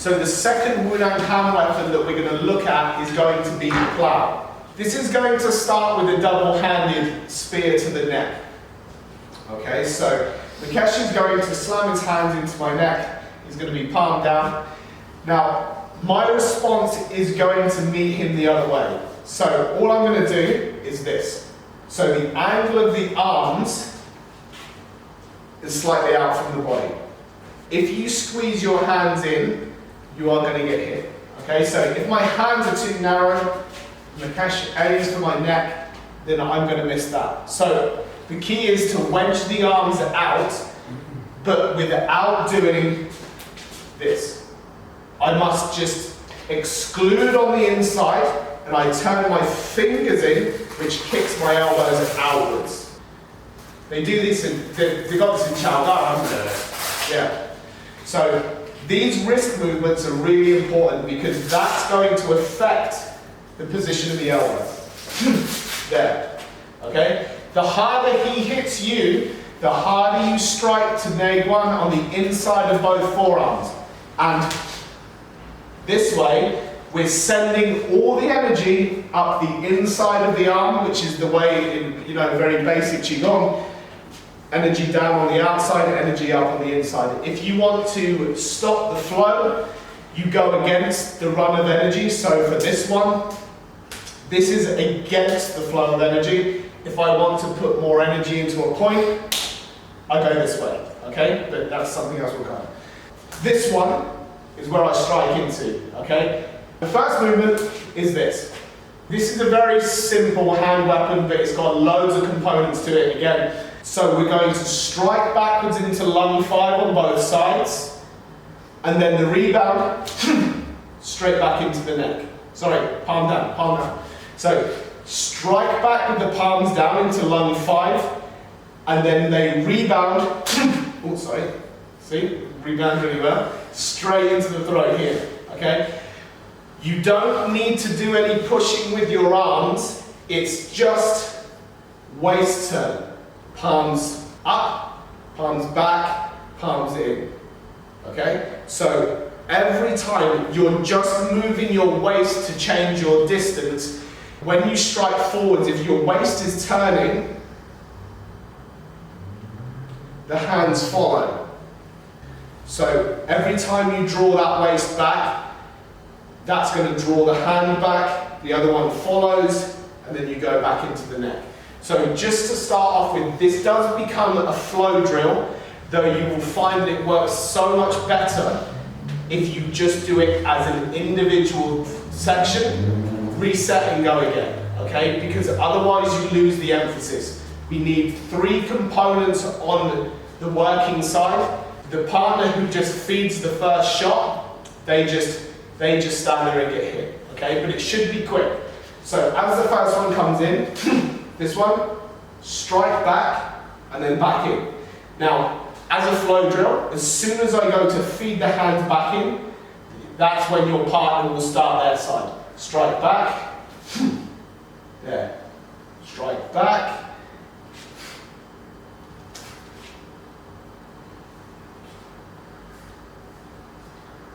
So the second Wu Dang hand weapon that we're going to look at is going to be the plough. This is going to start with a double-handed spear to the neck. Okay, so Mukesh is going to slam his hands into my neck. He's going to be palm down. Now, my response is going to meet him the other way. So all I'm going to do is this. So the angle of the arms is slightly out from the body. If you squeeze your hands in, you are going to get hit. Okay, so if my hands are too narrow, Mukesh aims for my neck, then I'm going to miss that. So the key is to wedge the arms out, but without doing this. I must just exclude on the inside, and I turn my fingers in, which kicks my elbows outwards. They do this they got this in Chow Gar, haven't they? Yeah. So these wrist movements are really important because that's going to affect the position of the elbow. There. Okay? The harder he hits you, the harder you strike to neg one on the inside of both forearms. And this way, we're sending all the energy up the inside of the arm, which is the way in, very basic Qigong. Energy down on the outside, energy up on the inside. If you want to stop the flow, you go against the run of energy. So for this one, this is against the flow of energy. If I want to put more energy into a point, I go this way, okay? But that's something else we'll cover. This one is where I strike into, okay? The first movement is this. This is a very simple hand weapon, but it's got loads of components to it again. So we're going to strike backwards into lung 5 on both sides, and then the rebound, straight back into the neck. Sorry, palm down, palm down. So strike back with the palms down into lung 5, and then they rebound, oh sorry, see, rebound really well, straight into the throat here, okay? You don't need to do any pushing with your arms, it's just waist turn. Palms up, palms back, palms in, okay? So every time you're just moving your waist to change your distance. When you strike forwards, if your waist is turning, the hands follow. So every time you draw that waist back, that's going to draw the hand back, the other one follows, and then you go back into the neck. So just to start off with, this does become a flow drill, though you will find that it works so much better if you just do it as an individual section, reset and go again, okay? Because otherwise you lose the emphasis. We need 3 components on the working side. The partner who just feeds the first shot, they just stand there and get hit, okay? But it should be quick. So as the first one comes in, this one, strike back, and then back in. Now, as a flow drill, as soon as I go to feed the hands back in, that's when your partner will start their side. Strike back, there. Strike back.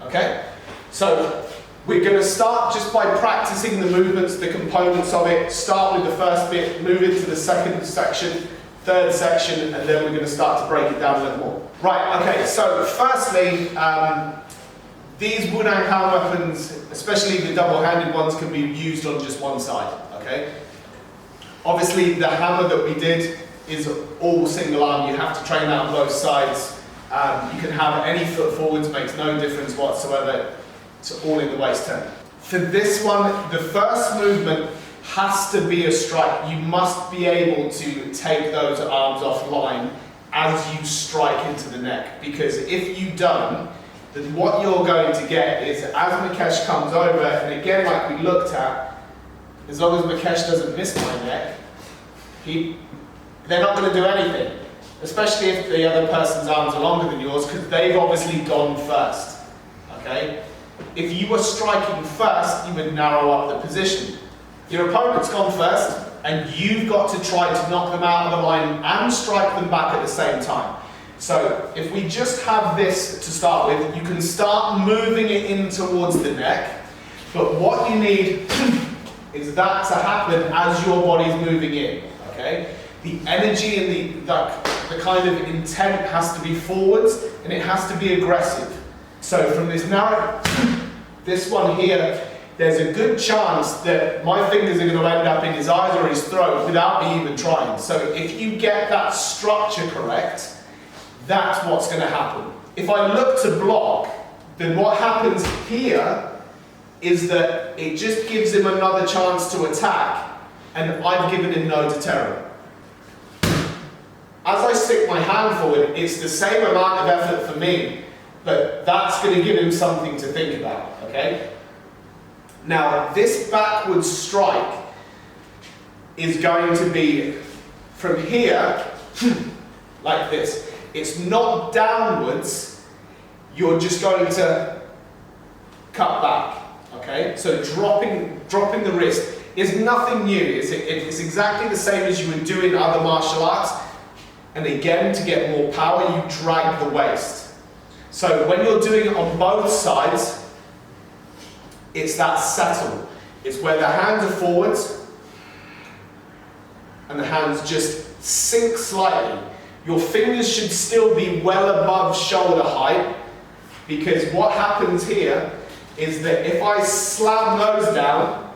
Okay, so we're going to start just by practicing the movements, the components of it. Start with the first bit, move into the second section, third section, and then we're going to start to break it down a little more. Right, okay, so firstly, these Wu Dang hand weapons, especially the double-handed ones, can be used on just one side, okay? Obviously, the hammer that we did is all single arm. You have to train that on both sides. You can have any foot forwards, makes no difference whatsoever. It's all in the waist turn. For this one, the first movement has to be a strike. You must be able to take those arms offline as you strike into the neck. Because if you don't, then what you're going to get is, as Mukesh comes over, and again like we looked at, as long as Mukesh doesn't miss my neck, they're not going to do anything. Especially if the other person's arms are longer than yours, because they've obviously gone first, okay? If you were striking first, you would narrow up the position. Your opponent's gone first, and you've got to try to knock them out of the line and strike them back at the same time. So if we just have this to start with, you can start moving it in towards the neck, but what you need is that to happen as your body's moving in, okay? The energy and the kind of intent has to be forwards, and it has to be aggressive. So from this narrow, this one here, there's a good chance that my fingers are going to end up in his eyes or his throat without me even trying. So if you get that structure correct, that's what's going to happen. If I look to block, then what happens here is that it just gives him another chance to attack, and I've given him no deterrent. As I stick my hand forward, it's the same amount of effort for me, but that's going to give him something to think about, okay? Now, this backward strike is going to be from here, like this. It's not downwards, you're just going to cut back, okay? So dropping the wrist is nothing new. It's exactly the same as you would do in other martial arts. And again, to get more power, you drag the waist. So when you're doing it on both sides, it's that settle. It's where the hands are forwards and the hands just sink slightly. Your fingers should still be well above shoulder height, because what happens here is that if I slam those down,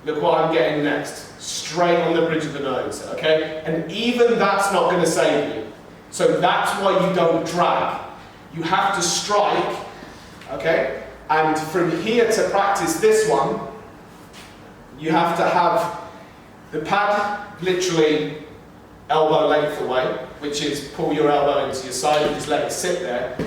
look what I'm getting next. Straight on the bridge of the nose, okay? And even that's not going to save you. So that's why you don't drag. You have to strike, okay? And from here to practice this one, you have to have the pad literally elbow length away, which is pull your elbow into your side and just let it sit there.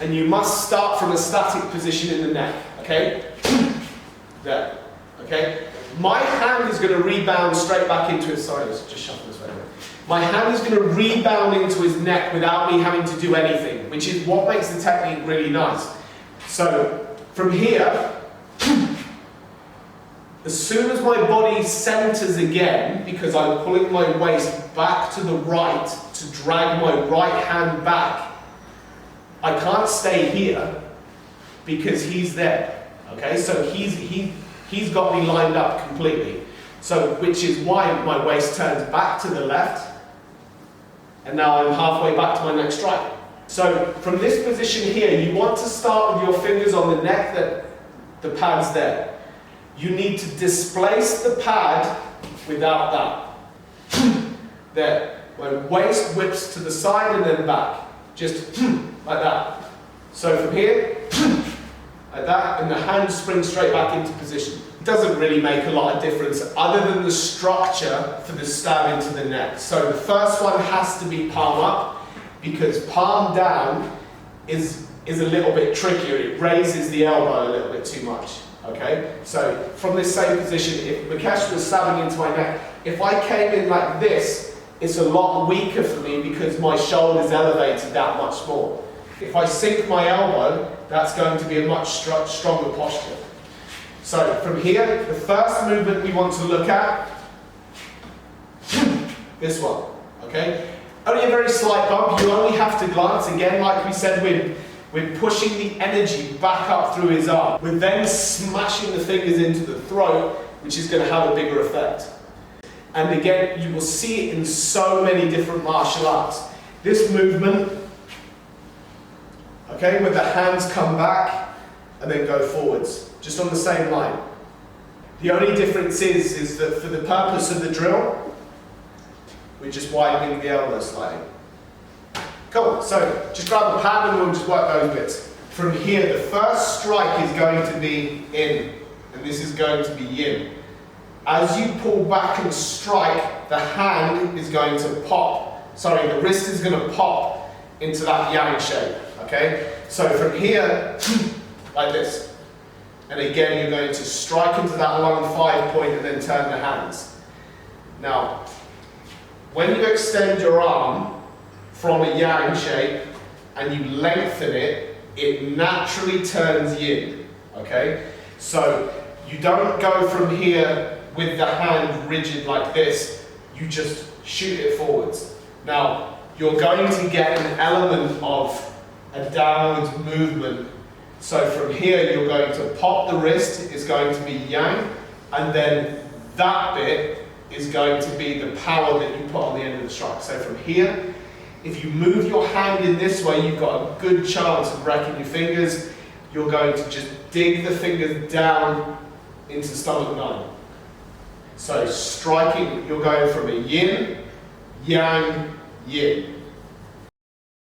And you must start from a static position in the neck, okay? There, okay? My hand is going to rebound straight back into his, sorry, let's just shuffle this way. My hand is going to rebound into his neck without me having to do anything, which is what makes the technique really nice. So, from here, as soon as my body centers again, because I'm pulling my waist back to the right to drag my right hand back, I can't stay here because he's there, okay? So he's got me lined up completely. So, which is why my waist turns back to the left, and now I'm halfway back to my next strike. So, from this position here, you want to start with your fingers on the neck that the pad's there. You need to displace the pad without that. There. My waist whips to the side and then back. Just like that. So from here, like that, and the hand springs straight back into position. It doesn't really make a lot of difference other than the structure for the stab into the neck. So the first one has to be palm up, because palm down is a little bit trickier. It raises the elbow a little bit too much. Okay? So from this same position, if Mukesh was stabbing into my neck, if I came in like this, it's a lot weaker for me because my shoulder's elevated that much more. If I sink my elbow, that's going to be a much stronger posture. So from here, the first movement we want to look at, this one, okay? Only a very slight bump, you only have to glance. Again, like we said, we're pushing the energy back up through his arm. We're then smashing the fingers into the throat, which is going to have a bigger effect. And again, you will see it in so many different martial arts. This movement, okay, where the hands come back and then go forwards, just on the same line. The only difference is that for the purpose of the drill, we're just widening the elbow slightly. Cool, so just grab a pad and we'll just work those bits. From here, the first strike is going to be in, and this is going to be yin. As you pull back and strike, the hand is going to pop. Sorry, the wrist is going to pop into that yang shape, okay? So from here, like this. And again, you're going to strike into that long 5 point and then turn the hands. Now, when you extend your arm from a yang shape and you lengthen it, it naturally turns yin, okay? So you don't go from here with the hand rigid like this, you just shoot it forwards. Now, you're going to get an element of a downwards movement. So from here, you're going to pop the wrist, is going to be yang, and then that bit is going to be the power that you put on the end of the strike. So from here, if you move your hand in this way, you've got a good chance of wrecking your fingers. You're going to just dig the fingers down into stomach 9. So striking, you're going from a yin, yang, yin.